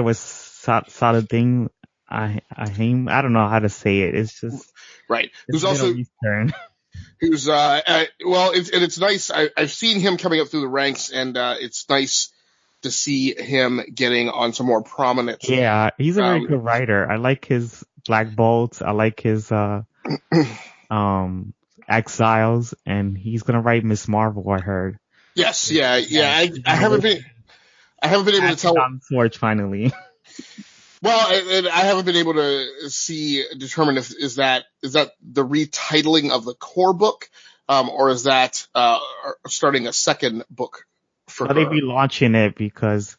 was Saladin. I don't know how to say it. It's just right. Who's also Eastern. Who's it's nice. I've seen him coming up through the ranks, and it's nice to see him getting on some more prominent. Yeah, he's a very good writer. I like his Black Bolt. I like his Exiles, and he's gonna write Miss Marvel, I heard. Yes, yeah. I haven't been able to tell. Torch finally. Well, I haven't been able to determine if is that the retitling of the core book, or is that starting a second book for her? They'd be launching it because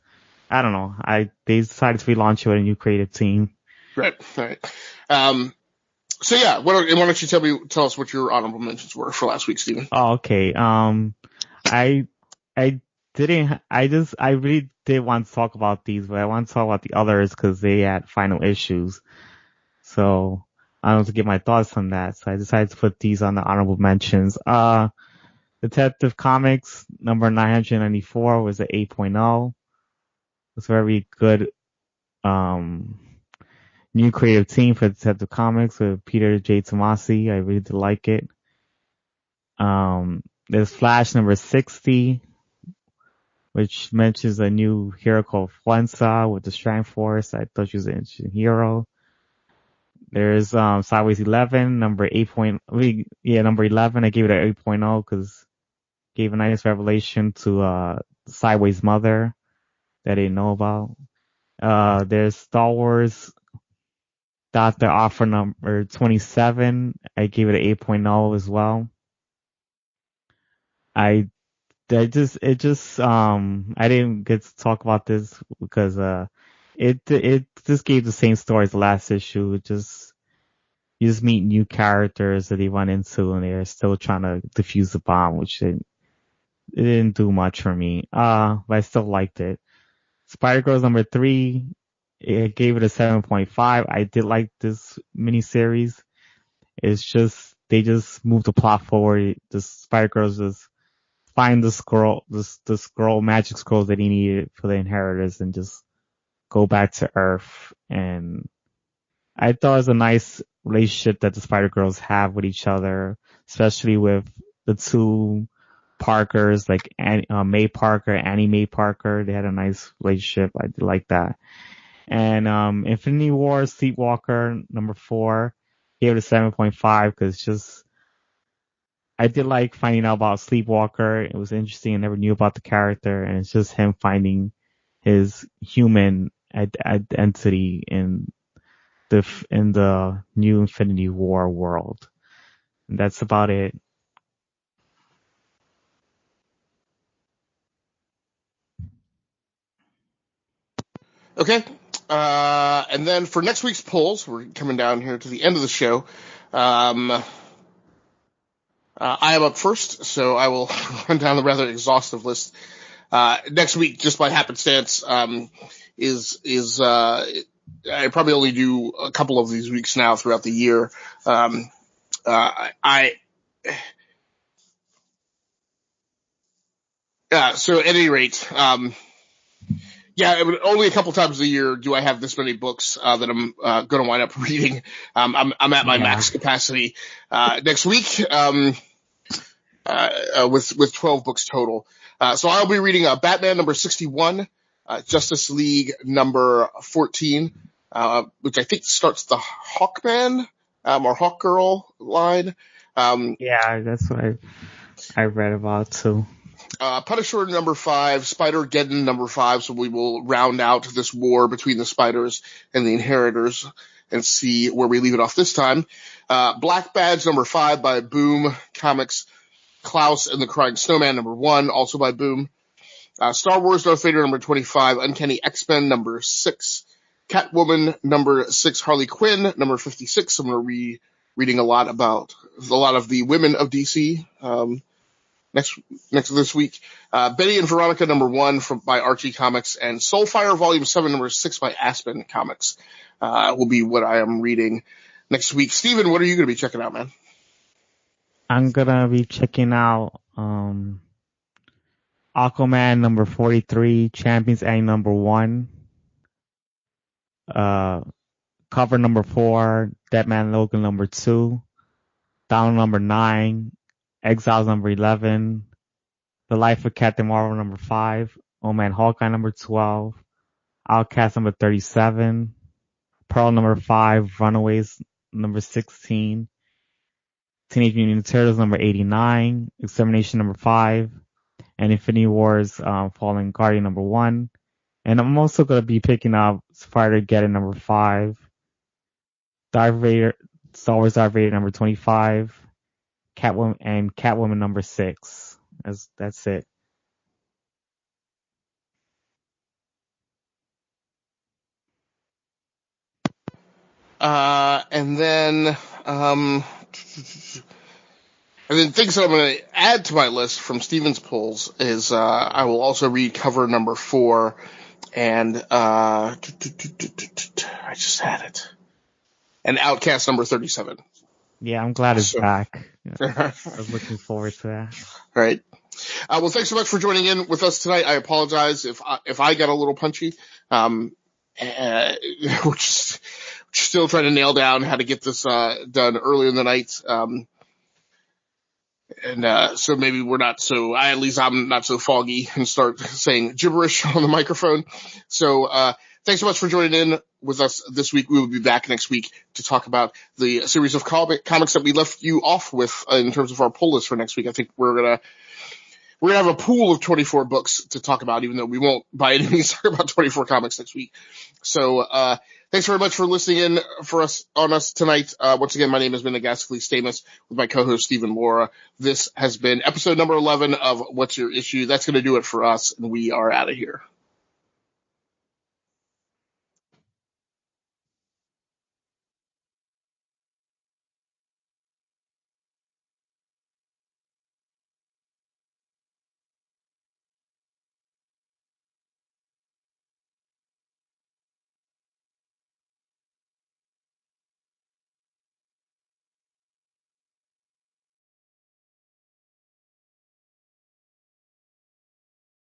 I don't know. They decided to relaunch it with a new creative team. Right. So yeah, why don't you tell us what your honorable mentions were for last week, Stephen? Oh, okay. I really did want to talk about these, but I want to talk about the others because they had final issues. So I wanted to get my thoughts on that. So I decided to put these on the honorable mentions. Detective Comics number 994 was an 8.0. It's very good, new creative team for Detective Comics with Peter J. Tomasi. I really did like it. There's Flash number 60, which mentions a new hero called Flensa with the Strength Force. I thought she was an interesting hero. There's Sideways 11, number 11. I gave it an 8.0 because it gave a nice revelation to Sideways' mother that I didn't know about. There's Star Wars Dr. Offer number 27. I gave it an 8.0 as well. I didn't get to talk about this because it just gave the same story as the last issue. You just meet new characters that they run into and they're still trying to defuse the bomb, which it didn't do much for me. But I still liked it. Spider-Girls number 3, I gave it a 7.5. I did like this miniseries. It's just, they just moved the plot forward. The Spider-Girls just find the magic scrolls that he needed for the inheritors and just go back to Earth. And I thought it was a nice relationship that the Spider-Girls have with each other, especially with the two Parkers, like May Parker, Annie Mae Parker. They had a nice relationship. I did like that. And Infinity War Sleepwalker number 4, gave it a 7.5 because I did like finding out about Sleepwalker. It was interesting. I never knew about the character, and it's just him finding his human identity in the new Infinity War world. And that's about it. Okay. And then for next week's polls, we're coming down here to the end of the show. I am up first, so I will run down the rather exhaustive list. Next week, just by happenstance, is I probably only do a couple of these weeks now throughout the year. So at any rate, yeah, only a couple times a year do I have this many books that I'm going to wind up reading. I'm at my max capacity next week with 12 books total. So I'll be reading Batman number 61, Justice League number 14, which I think starts the Hawkman or Hawkgirl line. Yeah, that's what I read about too. Punisher number 5, Spider-Geddon number 5, so we will round out this war between the Spiders and the Inheritors and see where we leave it off this time. Black Badge number 5 by Boom Comics, Klaus and the Crying Snowman number 1, also by Boom. Star Wars Darth Vader number 25, Uncanny X-Men number 6, Catwoman number 6, Harley Quinn number 56. I'm going to be reading a lot of the women of DC. Next this week, Betty and Veronica number 1 by Archie Comics, and Soulfire Volume 7 number 6 by Aspen Comics will be what I am reading next week. Steven, what are you going to be checking out, man? I'm gonna be checking out Aquaman number 43, Champions A number 1, cover number 4, Deadman Logan number 2, Down number 9, Exiles number 11, The Life of Captain Marvel number 5, Old Man Hawkeye number 12, Outcast number 37, Pearl number 5, Runaways number 16, Teenage Mutant Ninja Turtles number 89, Extermination number 5, and Infinity Wars Fallen Guardian number 1. And I'm also going to be picking up Spider-Geddon number 5, Star Wars Darth Vader number 25, Catwoman number 6. That's it. And then things that I'm going to add to my list from Steven's polls is I will also read cover number 4, and I just had it, and Outcast number 37. Yeah, I'm glad it's back. I was looking forward to that. All right. Well, thanks so much for joining in with us tonight. I apologize if I got a little punchy. We're just still trying to nail down how to get this done early in the night. So maybe we're not so, at least I'm not so foggy and start saying gibberish on the microphone. So, thanks so much for joining in with us this week. We will be back next week to talk about the series of comics that we left you off with in terms of our pull list for next week. I think we're gonna have a pool of 24 books to talk about, even though we won't by any means talk about 24 comics next week. So, thanks very much for listening in on us tonight. Once again, my name has been Agasicles Stamus with my co-host Stephen Laura. This has been episode number 11 of What's Your Issue? That's going to do it for us, and we are out of here.